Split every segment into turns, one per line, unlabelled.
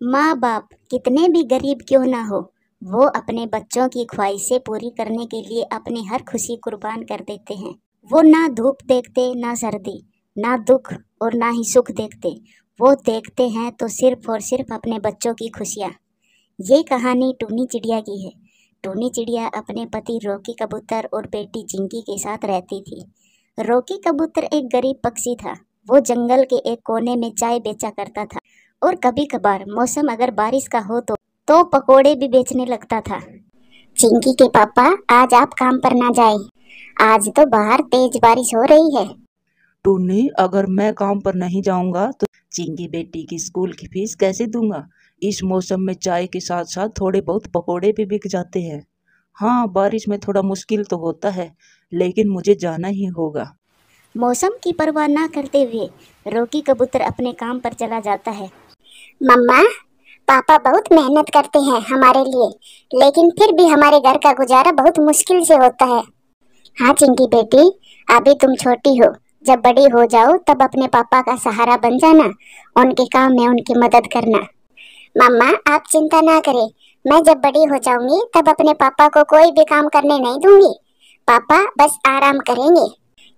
माँ बाप कितने भी गरीब क्यों ना हो, वो अपने बच्चों की ख्वाहिशें पूरी करने के लिए अपनी हर खुशी कुर्बान कर देते हैं। वो ना धूप देखते, ना सर्दी, ना दुख और ना ही सुख देखते। वो देखते हैं तो सिर्फ और सिर्फ अपने बच्चों की खुशियाँ। ये कहानी टूनी चिड़िया की है। टूनी चिड़िया अपने पति रॉकी कबूतर और बेटी चिंकी के साथ रहती थी। रॉकी कबूतर एक गरीब पक्षी था। वो जंगल के एक कोने में चाय बेचा करता था और कभी कभार मौसम अगर बारिश का हो तो पकोड़े भी बेचने लगता था। चिंकी के पापा, आज आप काम पर ना जाए, आज तो बाहर तेज बारिश हो रही है।
टूनी, अगर मैं काम पर नहीं जाऊंगा तो चिंकी बेटी की स्कूल की फीस कैसे दूंगा? इस मौसम में चाय के साथ साथ थोड़े बहुत पकोड़े भी बिक जाते हैं। हाँ, बारिश में थोड़ा मुश्किल तो होता है, लेकिन मुझे जाना ही होगा।
मौसम की परवाह ना करते हुए रॉकी कबूतर अपने काम पर चला जाता है। मम्मा, पापा बहुत मेहनत करते हैं हमारे लिए, लेकिन फिर भी हमारे घर का गुजारा बहुत मुश्किल से होता है। हाँ चिंकी बेटी, अभी तुम छोटी हो, जब बड़ी हो जाओ तब अपने पापा का सहारा बन जाना, उनके काम में उनकी मदद करना। मम्मा, आप चिंता ना करें, मैं जब बड़ी हो जाऊंगी तब अपने पापा को कोई भी काम करने नहीं दूंगी। पापा बस आराम करेंगे।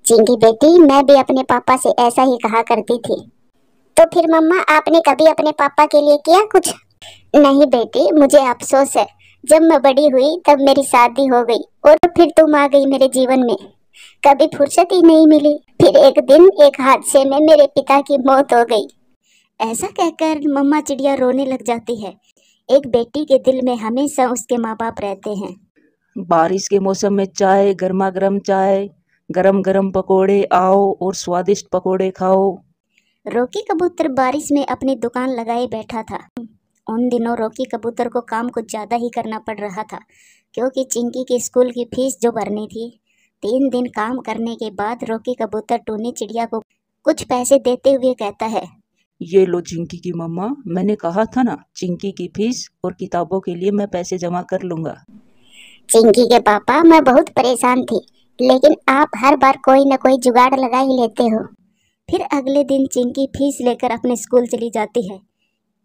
चिंकी बेटी, मैं भी अपने पापा से ऐसा ही कहा करती थी। तो फिर मम्मा, आपने कभी अपने पापा के लिए किया कुछ? नहीं बेटी, मुझे अफसोस है, जब मैं बड़ी हुई तब मेरी शादी हो गई और फिर तुम आ गई मेरे जीवन में। कभी फुर्सत ही नहीं मिली। फिर एक दिन एक हादसे में मेरे पिता की मौत हो गई। ऐसा कहकर मम्मा चिड़िया रोने लग जाती है। एक बेटी के दिल में हमेशा उसके माँ बाप रहते हैं।
बारिश के मौसम में चाय, गर्मा गर्म चाय, गरम गरम पकोड़े, आओ और स्वादिष्ट पकोड़े खाओ।
रॉकी कबूतर बारिश में अपनी दुकान लगाए बैठा था। उन दिनों रॉकी कबूतर को काम कुछ ज़्यादा ही करना पड़ रहा था, क्योंकि चिंकी के स्कूल की फीस जो भरनी थी। 3 दिन काम करने के बाद रॉकी कबूतर टूनी चिड़िया को कुछ पैसे देते हुए कहता है,
ये लो चिंकी की मम्मा, मैंने कहा था ना, चिंकी की फीस और किताबों के लिए मैं पैसे जमा कर लूंगा।
चिंकी के पापा, मैं बहुत परेशान थी, लेकिन आप हर बार कोई न कोई जुगाड़ लगा ही लेते हो। फिर अगले दिन चिंकी फीस लेकर अपने स्कूल चली जाती है।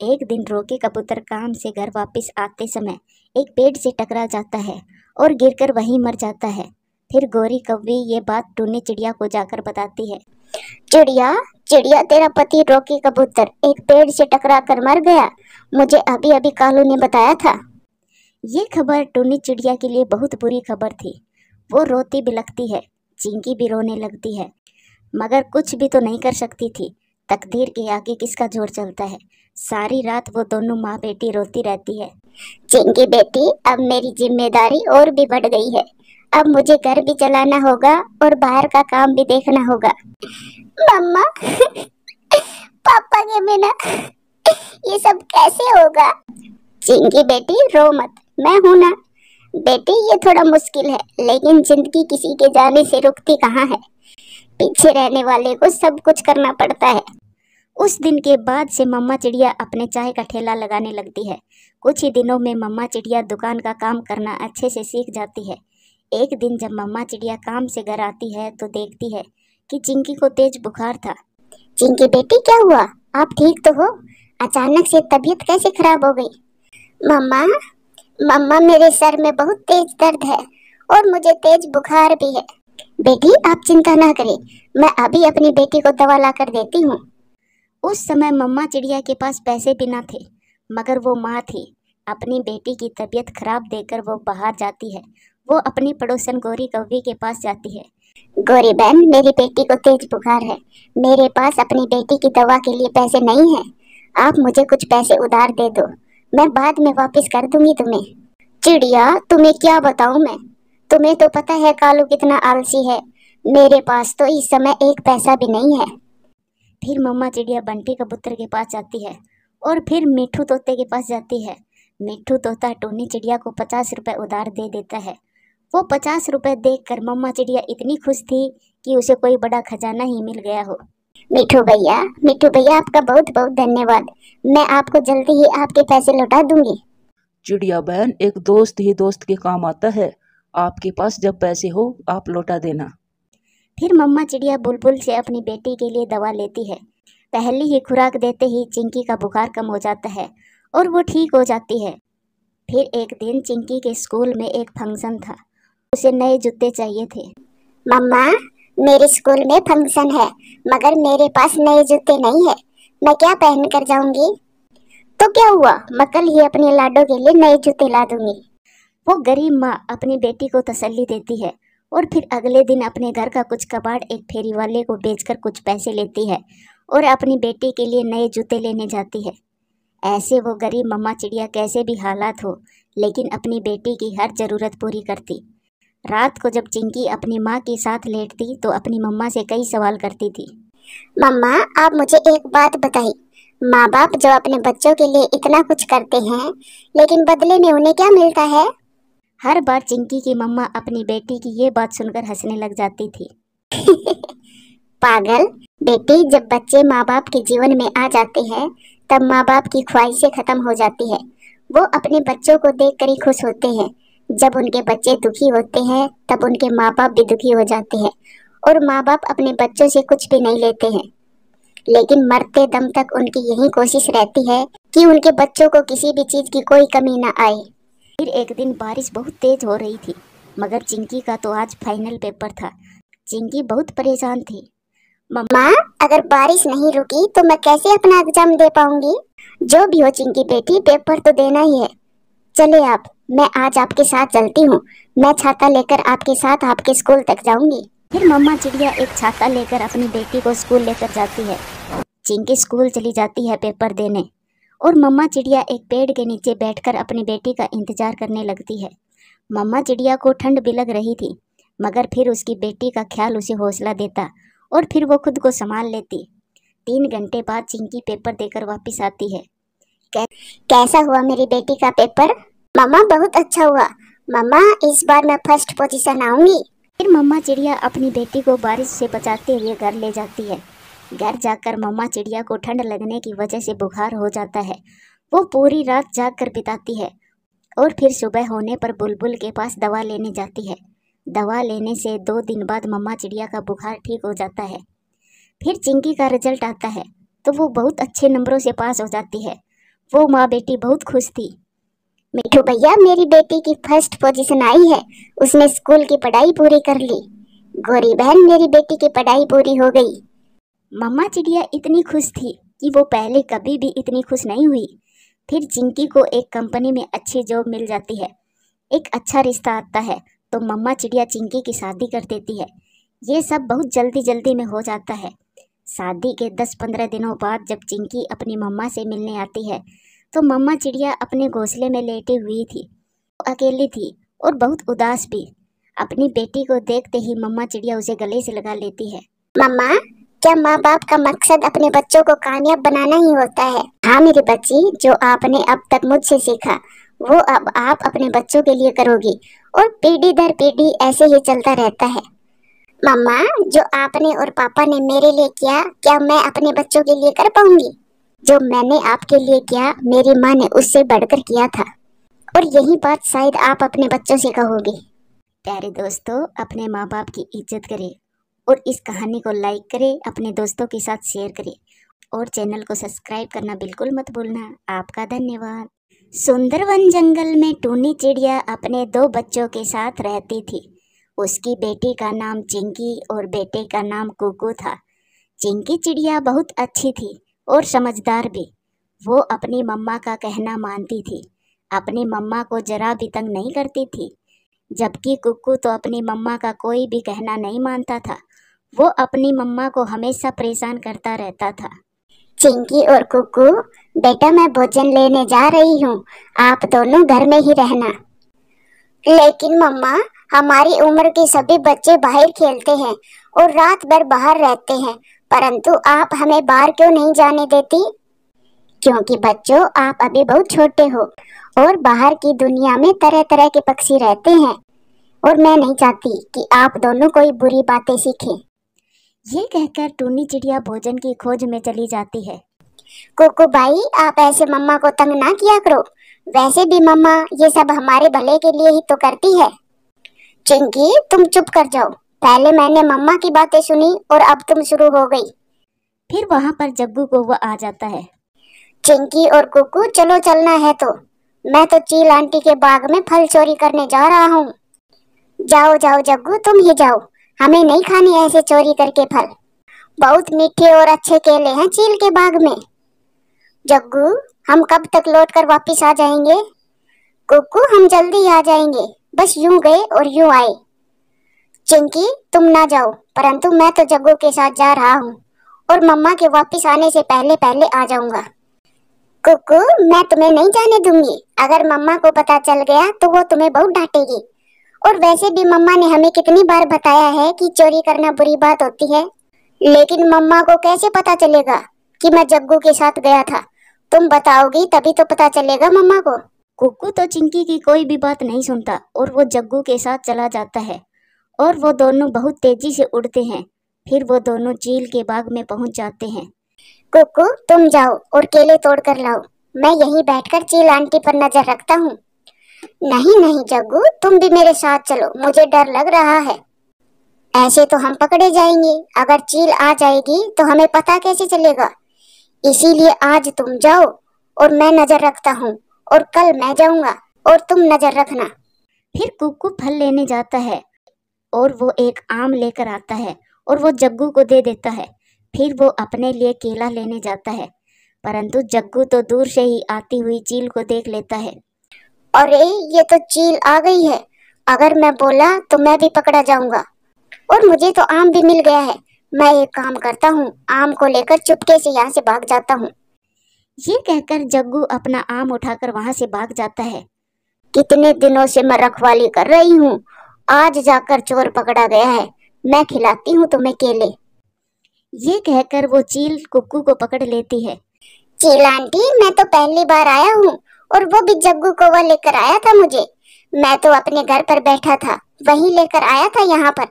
एक दिन रॉकी कबूतर काम से घर वापस आते समय एक पेड़ से टकरा जाता है और गिरकर वहीं मर जाता है। फिर गोरी कौवी ये बात टूनी चिड़िया को जाकर बताती है। चिड़िया, चिड़िया, तेरा पति रॉकी कबूतर एक पेड़ से टकरा कर मर गया, मुझे अभी अभी कालू ने बताया था। ये खबर टूनी चिड़िया के लिए बहुत बुरी खबर थी। वो रोती बिलखती है, चिंकी भी रोने लगती है, मगर कुछ भी तो नहीं कर सकती थी। तकदीर के आगे किसका जोर चलता है। सारी रात वो दोनों माँ बेटी रोती रहती है। चिंकी बेटी, अब मेरी जिम्मेदारी और भी बढ़ गई है। अब मुझे घर भी चलाना होगा और बाहर का काम भी देखना होगा। मम्मा, पापा के बिना ये सब कैसे होगा? चिंकी बेटी, रो मत, मैं हूं ना। बेटी, ये थोड़ा मुश्किल है, लेकिन जिंदगी किसी के जाने से रुकती कहाँ है। पीछे रहने वाले को सब कुछ करना पड़ता है। उस दिन के बाद से मम्मा चिड़िया अपने चाय का ठेला लगाने लगती है। कुछ ही दिनों में मम्मा चिड़िया दुकान का काम करना अच्छे से सीख जाती है। एक दिन जब मम्मा चिड़िया काम से घर आती है तो देखती है कि चिंकी को तेज बुखार था। चिंकी बेटी, क्या हुआ? आप ठीक तो हो? अचानक से तबीयत कैसे खराब हो गई? मम्मा, मम्मा, मेरे सर में बहुत तेज दर्द है और मुझे तेज बुखार भी है। बेटी, आप चिंता ना करें, मैं अभी अपनी बेटी को दवा ला कर देती हूँ। उस समय मम्मा चिड़िया के पास पैसे भी ना थे, मगर वो माँ थी। अपनी बेटी की तबीयत खराब देखकर वो बाहर जाती है। वो अपनी पड़ोसन गोरी कौवी के पास जाती है। गोरी बहन, मेरी बेटी को तेज बुखार है, मेरे पास अपनी बेटी की दवा के लिए पैसे नहीं है, आप मुझे कुछ पैसे उधार दे दो, मैं बाद में वापस कर दूंगी तुम्हें। चिड़िया, तुम्हें क्या बताऊं मैं, तुम्हें तो पता है कालू कितना आलसी है, मेरे पास तो इस समय एक पैसा भी नहीं है। फिर मम्मा चिड़िया बंटी कबूतर के पास जाती है और फिर मिट्ठू तोते के पास जाती है। मिट्ठू तोता टूनी चिड़िया को 50 रुपए उधार दे देता है। वो 50 रुपए देखकर मम्मा चिड़िया इतनी खुश थी कि उसे कोई बड़ा खजाना ही मिल गया हो। मिट्ठू भैया, मिट्ठू भैया, आपका बहुत बहुत धन्यवाद, मैं आपको जल्दी ही आपके पैसे लौटा दूंगी।
चिड़िया बहन, एक दोस्त ही दोस्त के काम आता है, आपके पास जब पैसे हो आप लौटा देना।
फिर मम्मा चिड़िया बुलबुल से अपनी बेटी के लिए दवा लेती है। पहली ही खुराक देते ही चिंकी का बुखार कम हो जाता है और वो ठीक हो जाती है। फिर एक दिन चिंकी के स्कूल में एक फंक्शन था। उसे नए जूते चाहिए थे।
मम्मा, मेरे स्कूल में फंक्शन है मगर मेरे पास नए जूते नहीं है, मैं क्या पहन कर जाऊंगी?
तो क्या हुआ, मैं कल ही अपने लाडो के लिए नए जूते ला दूंगी। वो गरीब माँ अपनी बेटी को तसल्ली देती है और फिर अगले दिन अपने घर का कुछ कबाड़ एक फेरी वाले को बेचकर कुछ पैसे लेती है और अपनी बेटी के लिए नए जूते लेने जाती है। ऐसे वो गरीब मम्मा चिड़िया कैसे भी हालात हो लेकिन अपनी बेटी की हर ज़रूरत पूरी करती। रात को जब चिंकी अपनी माँ के साथ लेटती तो अपनी मम्मा से कई सवाल करती थी।
मम्मा, आप मुझे एक बात बताइए, माँ बाप जो अपने बच्चों के लिए इतना कुछ करते हैं लेकिन बदले में उन्हें क्या मिलता है?
हर बार चिंकी की मम्मा अपनी बेटी की ये बात सुनकर हंसने लग जाती थी।
पागल बेटी, जब बच्चे माँ बाप के जीवन में आ जाते हैं तब माँ बाप की ख्वाहिशें खत्म हो जाती है। वो अपने बच्चों को देखकर ही खुश होते हैं। जब उनके बच्चे दुखी होते हैं तब उनके माँ बाप भी दुखी हो जाते हैं और माँ बाप अपने बच्चों से कुछ भी नहीं लेते हैं, लेकिन मरते दम तक उनकी यही कोशिश रहती है कि उनके बच्चों को किसी भी चीज की कोई कमी ना आए।
फिर एक दिन बारिश बहुत तेज हो रही थी मगर चिंकी का तो आज फाइनल पेपर था। चिंकी बहुत परेशान थी।
मम्मा, अगर बारिश नहीं रुकी तो मैं कैसे अपना एग्जाम दे पाऊंगी? जो भी हो चिंकी बेटी, पेपर तो देना ही है। चले आप, मैं आज आपके साथ चलती हूँ। मैं छाता लेकर आपके साथ आपके स्कूल तक जाऊंगी।
फिर मम्मा चिड़िया एक छाता लेकर अपनी बेटी को स्कूल लेकर जाती है। चिंकी स्कूल चली जाती है पेपर देने और मम्मा चिड़िया एक पेड़ के नीचे बैठकर अपनी बेटी का इंतजार करने लगती है। मम्मा चिड़िया को ठंड भी लग रही थी मगर फिर उसकी बेटी का ख्याल उसे हौसला देता और फिर वो खुद को संभाल लेती। 3 घंटे बाद चिंकी पेपर देकर वापस आती है।
कैसा हुआ मेरी बेटी का पेपर? मम्मा, बहुत अच्छा हुआ। मम्मा, इस बार मैं फर्स्ट पोजीशन आऊंगी।
फिर मम्मा चिड़िया अपनी बेटी को बारिश से बचाते हुए घर ले जाती है। घर जाकर मम्मा चिड़िया को ठंड लगने की वजह से बुखार हो जाता है। वो पूरी रात जाग कर बिताती है और फिर सुबह होने पर बुलबुल के पास दवा लेने जाती है। दवा लेने से 2 दिन बाद मम्मा चिड़िया का बुखार ठीक हो जाता है। फिर चिंकी का रिजल्ट आता है तो वो बहुत अच्छे नंबरों से पास हो जाती है। वो माँ बेटी बहुत खुश थी।
मिठू भैया, मेरी बेटी की फर्स्ट पोजीशन आई है। उसने स्कूल की पढ़ाई पूरी कर ली। गोरी बहन, मेरी बेटी की पढ़ाई पूरी हो गई।
मम्मा चिड़िया इतनी खुश थी कि वो पहले कभी भी इतनी खुश नहीं हुई। फिर चिंकी को एक कंपनी में अच्छी जॉब मिल जाती है। एक अच्छा रिश्ता आता है तो मम्मा चिड़िया चिंकी की शादी कर देती है। ये सब बहुत जल्दी जल्दी में हो जाता है। शादी के 10-15 दिनों बाद जब चिंकी अपनी मम्मा से मिलने आती है तो मम्मा चिड़िया अपने घोंसले में लेटी हुई थी। वो अकेली थी और बहुत उदास भी। अपनी बेटी को देखते ही मम्मा चिड़िया उसे गले से लगा लेती है।
मम्मा, क्या माँ बाप का मकसद अपने बच्चों को कामयाब बनाना ही होता है? हाँ मेरी बच्ची, जो आपने अब तक मुझसे सीखा वो अब आप अपने बच्चों के लिए करोगी और पीढ़ी दर पीढ़ी ऐसे ही चलता रहता है। मम्मा, जो आपने और पापा ने मेरे लिए किया, क्या मैं अपने बच्चों के लिए कर पाऊंगी? जो मैंने आपके लिए किया, मेरी माँ ने उससे बढ़कर किया था। और यही बात शायद आप अपने बच्चों से कहोगे।
प्यारे दोस्तों, अपने माँ बाप की इज्जत करें और इस कहानी को लाइक करें, अपने दोस्तों के साथ शेयर करें और चैनल को सब्सक्राइब करना बिल्कुल मत भूलना। आपका धन्यवाद। सुंदर वन जंगल में टूनी चिड़िया अपने 2 बच्चों के साथ रहती थी। उसकी बेटी का नाम चिंकी और बेटे का नाम कुकू था। चिंकी चिड़िया बहुत अच्छी थी और समझदार भी। वो अपनी मम्मा का कहना मानती थी, अपनी मम्मा को जरा भी तंग नहीं करती थी। जबकि कुकू तो अपनी मम्मा का कोई भी कहना नहीं मानता था। वो अपनी मम्मा को हमेशा परेशान करता रहता था।
चिंकी और कुकू, बेटा मैं भोजन लेने जा रही हूँ, आप दोनों घर में ही रहना। लेकिन मम्मा, हमारी उम्र के सभी बच्चे बाहर खेलते हैं और रात भर बाहर रहते हैं, परंतु आप हमें बाहर क्यों नहीं जाने देती? क्योंकि बच्चों, आप अभी बहुत छोटे हो और बाहर की दुनिया में तरह तरह के पक्षी रहते हैं और मैं नहीं चाहती कि आप दोनों कोई बुरी बातें सीखें।
ये कहकर टूनी चिड़िया भोजन की खोज में चली जाती है।
कुकू भाई, आप ऐसे मम्मा को तंग ना किया करो। वैसे भी मम्मा ये सब हमारे भले के लिए ही तो करती है। चिंकी, तुम चुप कर जाओ। पहले मैंने मम्मा की बातें सुनी और अब तुम शुरू हो गई।
फिर वहाँ पर जग्गू कौवा आ जाता है।
चिंकी और कुकू चलो, चलना है तो मैं तो चील आंटी के बाग में फल चोरी करने जा रहा हूँ। जाओ जाओ जग्गू, तुम ही जाओ, हमें नहीं खानी ऐसे चोरी करके फल। बहुत मीठे और अच्छे केले हैं चील के बाग में। जग्गू, हम कब तक लौट कर वापिस आ जाएंगे? कुकू, हम जल्दी आ जाएंगे, बस यूं गए और यूं आए। चिंकी, तुम ना जाओ, परंतु मैं तो जग्गू के साथ जा रहा हूँ और मम्मा के वापिस आने से पहले पहले आ जाऊंगा। कुकू, मैं तुम्हें नहीं जाने दूंगी। अगर मम्मा को पता चल गया तो वो तुम्हें बहुत डांटेगी। और वैसे भी मम्मा ने हमें कितनी बार बताया है कि चोरी करना बुरी बात होती है। लेकिन मम्मा को कैसे पता चलेगा कि मैं जग्गू के साथ गया था? तुम बताओगी तभी तो पता चलेगा मम्मा को।
कुकू तो चिंकी की कोई भी बात नहीं सुनता और वो जग्गू के साथ चला जाता है और वो दोनों बहुत तेजी से उड़ते हैं। फिर वो दोनों चील के बाग में पहुंच जाते हैं।
कुकू, तुम जाओ और केले तोड़ कर लाओ, मैं यहीं बैठकर चील आंटी पर नजर रखता हूँ। नहीं नहीं जग्गू, तुम भी मेरे साथ चलो, मुझे डर लग रहा है। ऐसे तो हम पकड़े जाएंगे, अगर चील आ जाएगी तो हमें पता कैसे चलेगा? इसीलिए आज तुम जाओ और मैं नजर रखता हूँ, और कल मैं जाऊंगा और तुम नजर रखना।
फिर कुकू फल लेने जाता है और वो एक आम लेकर आता है और वो जग्गू को दे देता है। फिर वो अपने लिए केला लेने जाता है, परंतु जग्गू तो दूर से ही आती हुई चील को देख लेता है।
अरे, ये तो चील आ गई है, अगर मैं बोला तो मैं भी पकड़ा जाऊंगा। और मुझे तो आम भी मिल गया है। मैं एक काम करता हूँ, आम को लेकर चुपके से यहाँ से भाग जाता हूँ।
ये कहकर जग्गू अपना आम उठाकर वहां से भाग जाता है।
कितने दिनों से मैं रखवाली कर रही हूँ, आज जाकर चोर पकड़ा गया है। मैं खिलाती हूँ तुम्हें केले।
ये कहकर वो चील कुकू को पकड़ लेती है।
चील आंटी, मैं तो पहली बार आया हूँ और वो भी जग्गू को वो लेकर आया था मुझे। मैं तो अपने घर पर बैठा था, वही लेकर आया था यहाँ पर।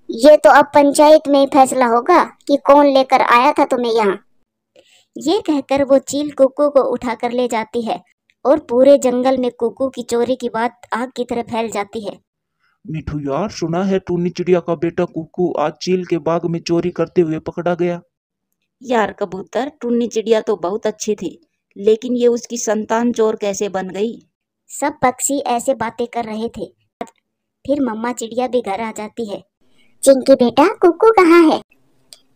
ये तो अब पंचायत में ही फैसला होगा कि कौन लेकर आया था तुम्हें यहाँ।
ये कहकर वो चील कुकू को उठाकर ले जाती है और पूरे जंगल में कुकू की चोरी की बात आग की तरह फैल जाती है।
मिठू यार, सुना है टूनी चिड़िया का बेटा कुकू आज चील के बाग में चोरी करते हुए पकड़ा गया।
यार कबूतर, टुन्नी चिड़िया तो बहुत अच्छी थी, लेकिन ये उसकी संतान चोर कैसे बन गई?
सब पक्षी ऐसे बातें कर रहे थे। फिर मम्मा चिड़िया भी घर आ जाती है।
चिंकी बेटा, कुकू कहाँ है?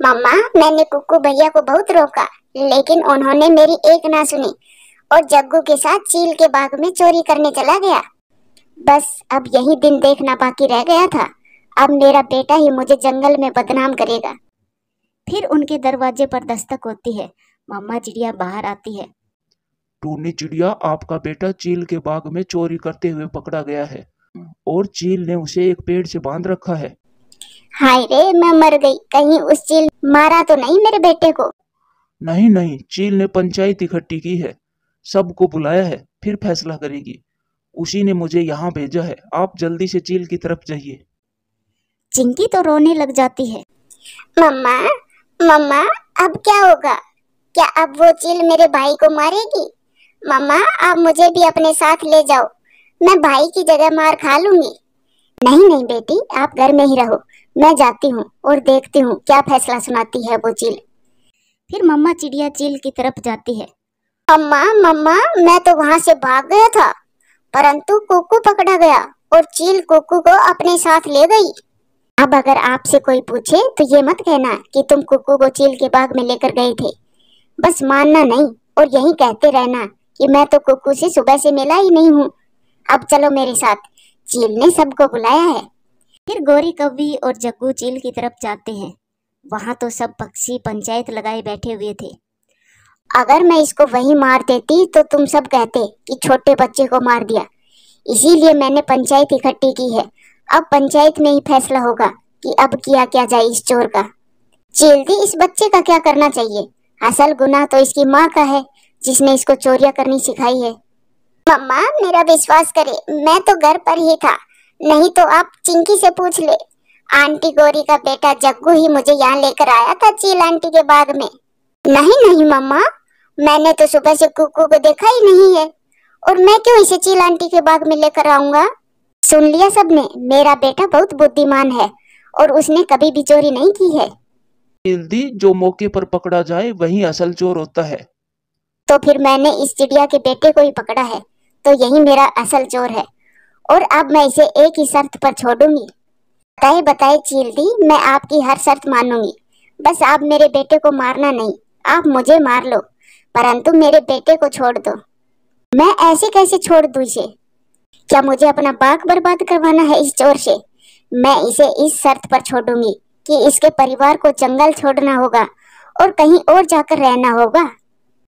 मम्मा, मैंने कुकू भैया को बहुत रोका, लेकिन उन्होंने मेरी एक ना सुनी और जग्गू के साथ चील के बाग में चोरी करने चला गया। बस अब यही दिन देखना बाकी रह गया था। अब मेरा बेटा ही मुझे जंगल में बदनाम करेगा।
फिर उनके दरवाजे पर दस्तक होती है। मम्मा चिड़िया बाहर आती है।
टूनी चिड़िया, आपका बेटा चील के बाग में चोरी करते हुए पकड़ा गया है और चील ने उसे एक पेड़ से बांध रखा है।
हाय रे, मैं मर गई। कहीं उस चील मारा तो नहीं मेरे बेटे को?
नहीं नहीं, चील ने पंचायत इकट्ठी की है, सबको बुलाया है, फिर फैसला करेगी। उसी ने मुझे यहाँ भेजा है। आप जल्दी से चील की तरफ जाइए।
चिंकी तो रोने लग जाती है।
मम्मा, मम्मा, अब क्या होगा? क्या अब वो चील मेरे भाई को मारेगी? मम्मा, आप मुझे भी अपने साथ ले जाओ, मैं भाई की जगह मार खा लूंगी। नहीं नहीं बेटी, आप घर में ही रहो, मैं जाती हूँ और देखती हूँ क्या फैसला सुनाती है वो चील।
फिर मम्मा चिड़िया चील की तरफ जाती है।
मम्मा, मम्मा, मैं तो वहाँ से भाग गया था, परंतु कुकू पकड़ा गया और चील कुकू को अपने साथ ले गई। अब अगर आपसे कोई पूछे तो ये मत कहना कि तुम कुकू को चील के बाग में लेकर गए थे। बस मानना नहीं और यही कहते रहना कि मैं तो कुकू से सुबह से मिला ही नहीं हूँ। अब चलो मेरे साथ, चील ने सबको बुलाया है।
फिर गोरी कौवी और जग्गू चील की तरफ जाते हैं। वहाँ तो सब पक्षी पंचायत लगाए बैठे हुए थे।
अगर मैं इसको वहीं मार देती तो तुम सब कहते कि छोटे बच्चे को मार दिया, इसीलिए मैंने पंचायत इकट्ठी की है। अब पंचायत में ही फैसला होगा कि अब किया क्या जाए इस चोर का। चीलदी, इस बच्चे का क्या करना चाहिए? असल गुनाह तो इसकी माँ का है, जिसने इसको चोरियां करनी सिखाई है। मम्मा, मेरा विश्वास करे, मैं तो घर पर ही था, नहीं तो आप चिंकी से पूछ ले। आंटी गौरी का बेटा जग्गू ही मुझे यहाँ लेकर आया था चील आंटी के बाग में। नहीं नहीं मम्मा, मैंने तो सुबह से कुकू को देखा ही नहीं है, और मैं क्यों इसे चील आंटी के बाग में लेकर आऊंगा? सुन लिया सबने, मेरा बेटा बहुत बुद्धिमान है और उसने कभी भी चोरी नहीं की है।
चीलदी, जो मौके पर पकड़ा जाए वही असल चोर होता है।
तो फिर मैंने इस चिड़िया के बेटे को ही पकड़ा है, तो यही मेरा असल चोर है। और अब मैं इसे एक ही शर्त पर छोड़ूंगी। बताए बताए चील दी, मैं आपकी हर शर्त मानूंगी। बस आप मेरे बेटे को मारना नहीं, आप मुझे मार लो, परंतु मेरे बेटे को छोड़ दो। मैं ऐसे कैसे छोड़ दूं इसे? क्या मुझे अपना बाग बर्बाद करवाना है इस चोर से? मैं इसे इस शर्त पर छोड़ूंगी कि इसके परिवार को जंगल छोड़ना होगा और कहीं और जाकर रहना होगा।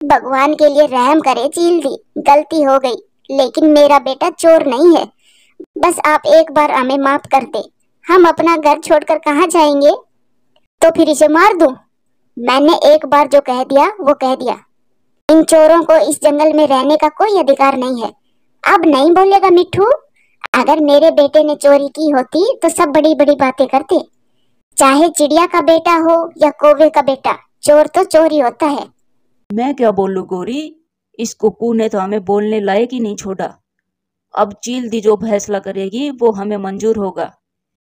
भगवान के लिए रहम करे चील दी, गलती हो गई, लेकिन मेरा बेटा चोर नहीं है। बस आप एक बार हमें माफ कर दे। हम अपना घर छोड़कर कहाँ जाएंगे? तो फिर इसे मार दूं? मैंने एक बार जो कह दिया वो कह दिया। इन चोरों को इस जंगल में रहने का कोई अधिकार नहीं है। अब नहीं बोलेगा मिट्ठू? अगर मेरे बेटे ने चोरी की होती तो सब बड़ी बड़ी बातें करते। चाहे चिड़िया का बेटा हो या कौवे का बेटा, चोर तो चोर ही होता है।
मैं क्या बोलूं गौरी, इस कुक्कू ने तो हमें बोलने लायक ही नहीं छोड़ा। अब चील दी जो फैसला करेगी वो हमें मंजूर होगा।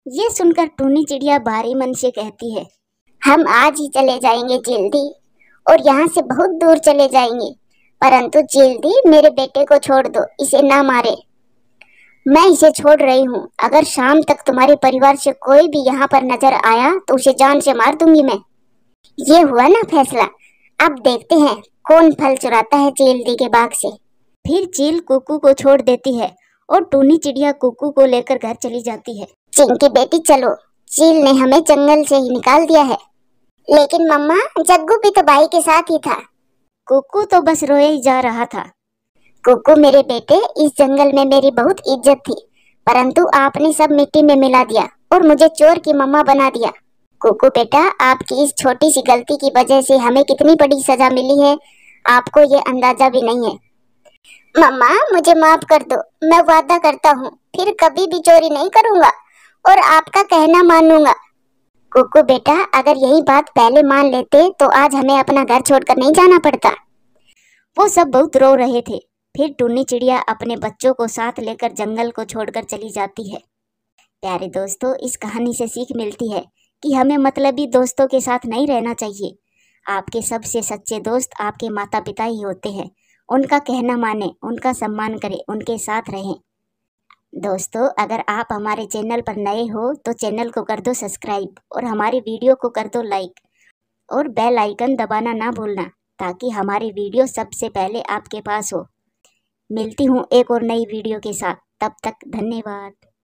ये सुनकर टूनी चिड़िया भारी मन से कहती है,
हम आज ही चले जाएंगे चील दी, और यहाँ से बहुत दूर चले जाएंगे, परंतु चील दी मेरे बेटे को छोड़ दो, इसे ना मारे। मैं इसे छोड़ रही हूँ। अगर शाम तक तुम्हारे परिवार से कोई भी यहाँ पर नजर आया तो उसे जान से मार दूंगी मैं। ये हुआ ना फैसला। अब देखते हैं कौन फल चुराता है चील दी के बाग से।
फिर चील कुक्कू को छोड़ देती है और टूनी चिड़िया कुक्कू को लेकर घर चली जाती है।
चिंकी बेटी चलो, चील ने हमें जंगल से ही निकाल दिया है। लेकिन मम्मा, जग्गू भी तो भाई के साथ ही था।
कुक्कू तो बस रोए ही जा रहा था।
कुक्कू मेरे बेटे, इस जंगल में मेरी बहुत इज्जत थी, परंतु आपने सब मिट्टी में मिला दिया और मुझे चोर की मम्मा बना दिया। कुक्कू बेटा, आपकी इस छोटी सी गलती की वजह से हमें कितनी बड़ी सजा मिली है, आपको ये अंदाजा भी नहीं है। मम्मा, मुझे माफ कर दो। मैं वादा करता हूँ फिर कभी भी चोरी नहीं करूँगा और आपका कहना मानूंगा। कुक्कू बेटा, अगर यही बात पहले मान लेते तो आज हमें अपना घर छोड़कर नहीं जाना पड़ता।
वो सब बहुत रो रहे थे। फिर टूनी चिड़िया अपने बच्चों को साथ लेकर जंगल को छोड़कर चली जाती है। प्यारे दोस्तों, इस कहानी से सीख मिलती है कि हमें मतलबी दोस्तों के साथ नहीं रहना चाहिए। आपके सबसे सच्चे दोस्त आपके माता पिता ही होते हैं। उनका कहना माने, उनका सम्मान करें, उनके साथ रहें। दोस्तों, अगर आप हमारे चैनल पर नए हो तो चैनल को कर दो सब्सक्राइब और हमारी वीडियो को कर दो लाइक और बेल आइकन दबाना ना भूलना, ताकि हमारी वीडियो सबसे पहले आपके पास हो। मिलती हूँ एक और नई वीडियो के साथ। तब तक धन्यवाद।